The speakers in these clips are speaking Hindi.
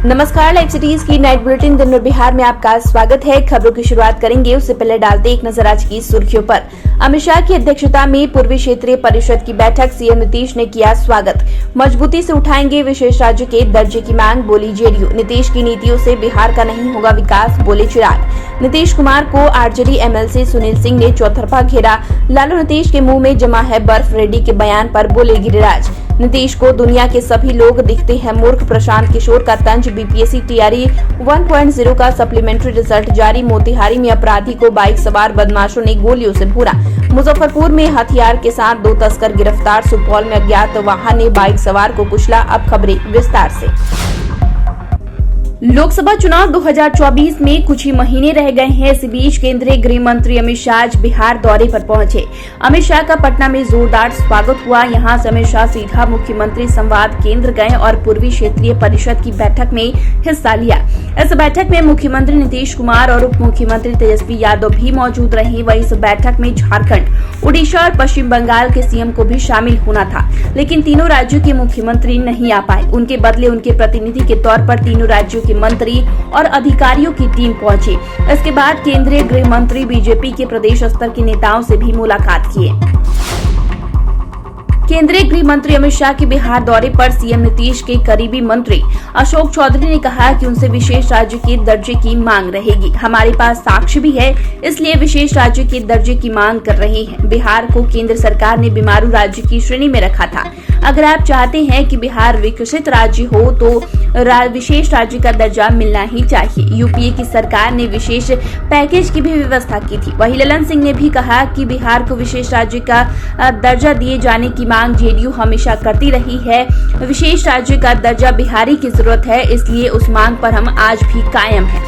नमस्कार, लाइव सिटीज की नाइट बुलेटिन दिन में बिहार में आपका स्वागत है। खबरों की शुरुआत करेंगे, उससे पहले डालते एक नजर आज की सुर्खियों पर। अमित शाह की अध्यक्षता में पूर्वी क्षेत्रीय परिषद की बैठक, सीएम नीतीश ने किया स्वागत। मजबूती से उठाएंगे विशेष राज्य के दर्जे की मांग, बोली जेडीयू। नीतीश की नीतियों से बिहार का नहीं होगा विकास, बोले चिराग। नीतीश कुमार को आरजेडी एमएलसी सुनील सिंह ने चौतरफा घेरा। लालू नीतीश के मुंह में जमा है बर्फ, रेड्डी के बयान पर बोले गिरिराज। नीतीश को दुनिया के सभी लोग दिखते हैं मूर्ख, प्रशांत किशोर का तंज। बीपीएससी टीआरई 1.0 का सप्लीमेंट्री रिजल्ट जारी। मोतिहारी में अपराधी को बाइक सवार बदमाशों ने गोलियों से भूना। मुजफ्फरपुर में हथियार के साथ 2 तस्कर गिरफ्तार। सुपौल में अज्ञात वाहन ने बाइक सवार को कुचला। अब खबरें विस्तार से। लोकसभा चुनाव 2024 में कुछ ही महीने रह गए हैं। इस बीच केंद्रीय गृह मंत्री अमित शाह आज बिहार दौरे पर पहुंचे। अमित शाह का पटना में जोरदार स्वागत हुआ। यहां से अमित शाह सीधा मुख्यमंत्री संवाद केंद्र गए और पूर्वी क्षेत्रीय परिषद की बैठक में हिस्सा लिया। इस बैठक में मुख्यमंत्री नीतीश कुमार और उप मुख्यमंत्री तेजस्वी यादव भी मौजूद रहे। वहीं इस बैठक में झारखंड, उड़ीसा और पश्चिम बंगाल के सीएम को भी शामिल होना था, लेकिन तीनों राज्यों के मुख्यमंत्री नहीं आ पाए। उनके बदले उनके प्रतिनिधि के तौर पर तीनों राज्यों के मंत्री और अधिकारियों की टीम पहुंची। इसके बाद केंद्रीय गृह मंत्री बीजेपी के प्रदेश स्तर के नेताओं से भी मुलाकात किए। केंद्रीय गृह मंत्री अमित शाह के बिहार दौरे पर सीएम नीतीश के करीबी मंत्री अशोक चौधरी ने कहा कि उनसे विशेष राज्य के दर्जे की मांग रहेगी। हमारे पास साक्ष्य भी है, इसलिए विशेष राज्य के दर्जे की मांग कर रहे हैं। बिहार को केंद्र सरकार ने बीमारू राज्य की श्रेणी में रखा था। अगर आप चाहते हैं कि बिहार विकसित राज्य हो तो विशेष राज्य का दर्जा मिलना ही चाहिए। यूपीए की सरकार ने विशेष पैकेज की भी व्यवस्था की थी। वहीं ललन सिंह ने भी कहा कि बिहार को विशेष राज्य का दर्जा दिए जाने की मांग जेडीयू हमेशा करती रही है। विशेष राज्य का दर्जा बिहारी की जरूरत है, इसलिए उस मांग पर हम आज भी कायम हैं।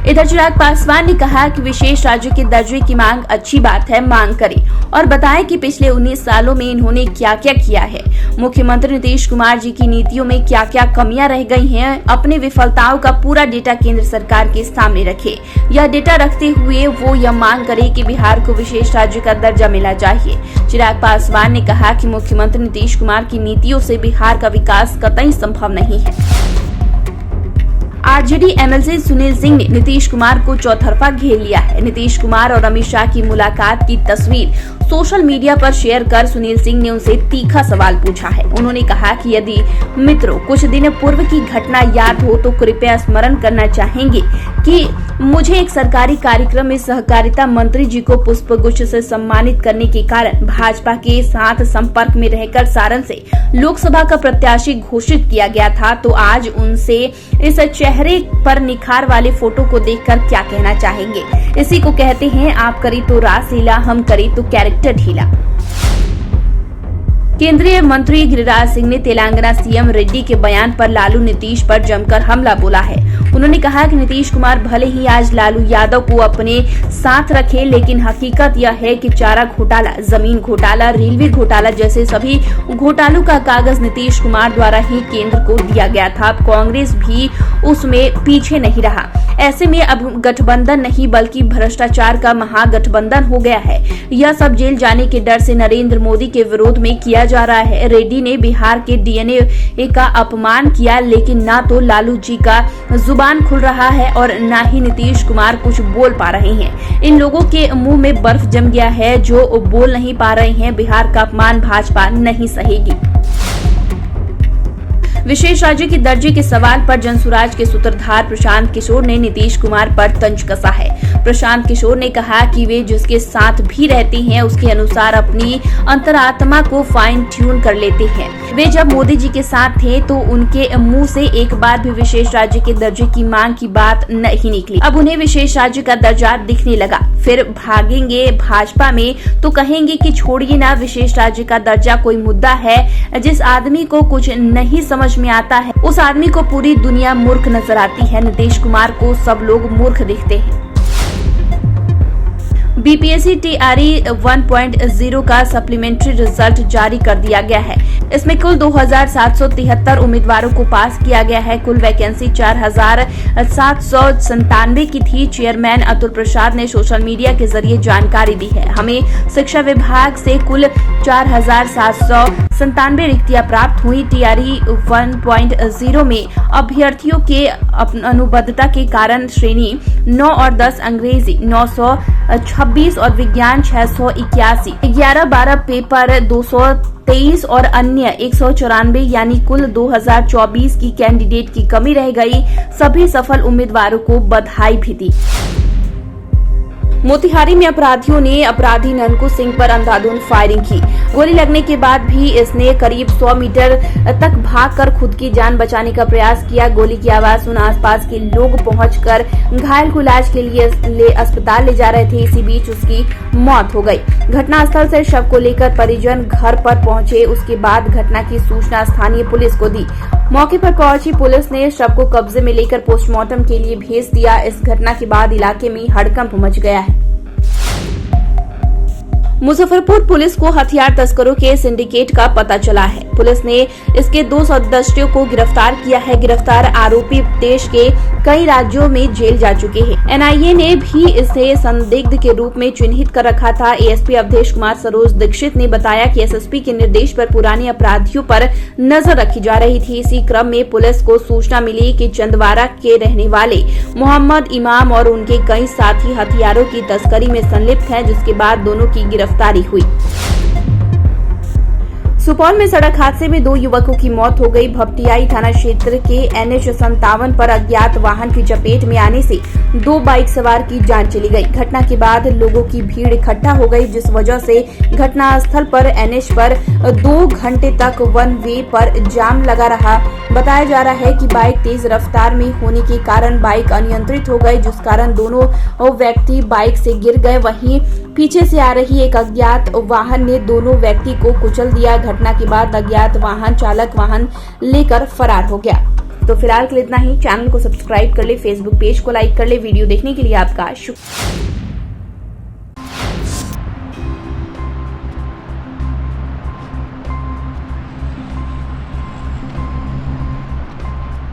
इधर चिराग पासवान ने कहा कि विशेष राज्य के दर्जे की मांग अच्छी बात है, मांग करें और बताएं कि पिछले 19 सालों में इन्होंने क्या क्या किया है। मुख्यमंत्री नीतीश कुमार जी की नीतियों में क्या क्या कमियां रह गई हैं, अपनी विफलताओं का पूरा डेटा केंद्र सरकार के सामने रखे। यह डेटा रखते हुए वो यह मांग करे कि बिहार को विशेष राज्य का दर्जा मिलना चाहिए। चिराग पासवान ने कहा कि मुख्यमंत्री नीतीश कुमार की नीतियों से बिहार का विकास कतई संभव नहीं है। आरजेडी एमएलसी सुनील सिंह ने नीतीश कुमार को चौतरफा घेर लिया है। नीतीश कुमार और अमित शाह की मुलाकात की तस्वीर सोशल मीडिया पर शेयर कर सुनील सिंह ने उनसे तीखा सवाल पूछा है। उन्होंने कहा कि यदि मित्रों कुछ दिन पूर्व की घटना याद हो तो कृपया स्मरण करना चाहेंगे कि मुझे एक सरकारी कार्यक्रम में सहकारिता मंत्री जी को पुष्प गुच्छ से सम्मानित करने के कारण भाजपा के साथ संपर्क में रहकर सारण से लोकसभा का प्रत्याशी घोषित किया गया था। तो आज उनसे इस चेहरे पर निखार वाले फोटो को देखकर क्या कहना चाहेंगे? इसी को कहते हैं आप करी तो रास लीला, हम करी तो कैरेक्टर ढीला। केंद्रीय मंत्री गिरिराज सिंह ने तेलंगाना सीएम रेड्डी के बयान पर लालू नीतीश पर जमकर हमला बोला है। उन्होंने कहा कि नीतीश कुमार भले ही आज लालू यादव को अपने साथ रखे, लेकिन हकीकत यह है कि चारा घोटाला, जमीन घोटाला, रेलवे घोटाला जैसे सभी घोटालों का कागज नीतीश कुमार द्वारा ही केंद्र को दिया गया था। अब कांग्रेस भी उसमें पीछे नहीं रहा। ऐसे में अब गठबंधन नहीं बल्कि भ्रष्टाचार का महागठबंधन हो गया है। यह सब जेल जाने के डर से नरेंद्र मोदी के विरोध में किया जा रहा है। रेड्डी ने बिहार के डीएनए का अपमान किया, लेकिन ना तो लालू जी का जुबान खुल रहा है और ना ही नीतीश कुमार कुछ बोल पा रहे हैं। इन लोगों के मुंह में बर्फ जम गया है जो बोल नहीं पा रहे हैं। बिहार का अपमान भाजपा नहीं सहेगी। विशेष राज्य के दर्जे के सवाल पर जनसुराज के सूत्रधार प्रशांत किशोर ने नीतीश कुमार पर तंज कसा है। प्रशांत किशोर ने कहा कि वे जिसके साथ भी रहते हैं उसके अनुसार अपनी अंतरात्मा को फाइन ट्यून कर लेते हैं। वे जब मोदी जी के साथ थे तो उनके मुंह से एक बार भी विशेष राज्य के दर्जे की मांग की बात नहीं निकली। अब उन्हें विशेष राज्य का दर्जा दिखने लगा। फिर भागेंगे भाजपा में तो कहेंगे कि छोड़िए ना, विशेष राज्य का दर्जा कोई मुद्दा है। जिस आदमी को कुछ नहीं समझ में आता है उस आदमी को पूरी दुनिया मूर्ख नजर आती है। नीतीश कुमार को सब लोग मूर्ख दिखते हैं। बीपीएससी टीआरई 1.0 का सप्लीमेंट्री रिजल्ट जारी कर दिया गया है। इसमें कुल 2773 उम्मीदवारों को पास किया गया है। कुल वैकेंसी 4797 की थी। चेयरमैन अतुल प्रसाद ने सोशल मीडिया के जरिए जानकारी दी है। हमें शिक्षा विभाग से कुल 4797 रिक्तियां प्राप्त हुई। टीआरई 1.0 में अभ्यर्थियों के अनुबद्धता के कारण श्रेणी 9 और 10 अंग्रेजी 926 और विज्ञान 681, 11-12 पेपर 223 और अन्य 194 यानी कुल 2024 की कैंडिडेट की कमी रह गई। सभी सफल उम्मीदवारों को बधाई भी दी। मोतिहारी में अपराधियों ने अपराधी ननकू सिंह पर अंधाधुंध फायरिंग की। गोली लगने के बाद भी इसने करीब 100 मीटर तक भागकर खुद की जान बचाने का प्रयास किया। गोली की आवाज सुन आसपास के लोग पहुंचकर घायल को इलाज के लिए अस्पताल ले जा रहे थे। इसी बीच उसकी मौत हो गई। घटनास्थल से शव को लेकर परिजन घर पर पहुंचे। उसके बाद घटना की सूचना स्थानीय पुलिस को दी। मौके पर पहुंची पुलिस ने शव को कब्जे में लेकर पोस्टमार्टम के लिए भेज दिया। इस घटना के बाद इलाके में हड़कंप मच गया है। मुजफ्फरपुर पुलिस को हथियार तस्करों के सिंडिकेट का पता चला है। पुलिस ने इसके 2 सदस्यों को गिरफ्तार किया है। गिरफ्तार आरोपी देश के कई राज्यों में जेल जा चुके हैं। एनआईए ने भी इसे संदिग्ध के रूप में चिन्हित कर रखा था। एएसपी अवधेश कुमार सरोज दीक्षित ने बताया कि एसएसपी के निर्देश पर पुराने अपराधियों पर नजर रखी जा रही थी। इसी क्रम में पुलिस को सूचना मिली कि चंदवारा के रहने वाले मोहम्मद इमाम और उनके कई साथी हथियारों की तस्करी में संलिप्त हैं, जिसके बाद दोनों की गिरफ्तारी हुई। सुपौल में सड़क हादसे में 2 युवकों की मौत हो गई। भपटियाई थाना क्षेत्र के NH57 पर अज्ञात वाहन की चपेट में आने से 2 बाइक सवार की जान चली गई। घटना के बाद लोगों की भीड़ इकट्ठा हो गई, जिस वजह से घटनास्थल पर NH पर 2 घंटे तक वन वे पर जाम लगा रहा। बताया जा रहा है कि बाइक तेज रफ्तार में होने के कारण बाइक अनियंत्रित हो गई, जिस कारण दोनों व्यक्ति बाइक से गिर गए। वहीं पीछे से आ रही एक अज्ञात वाहन ने दोनों व्यक्ति को कुचल दिया। घटना के बाद अज्ञात वाहन चालक वाहन लेकर फरार हो गया। तो फिलहाल के लिए इतना ही। चैनल को सब्सक्राइब कर ले, फेसबुक पेज को लाइक कर ले। वीडियो देखने के लिए आपका शुक्रिया।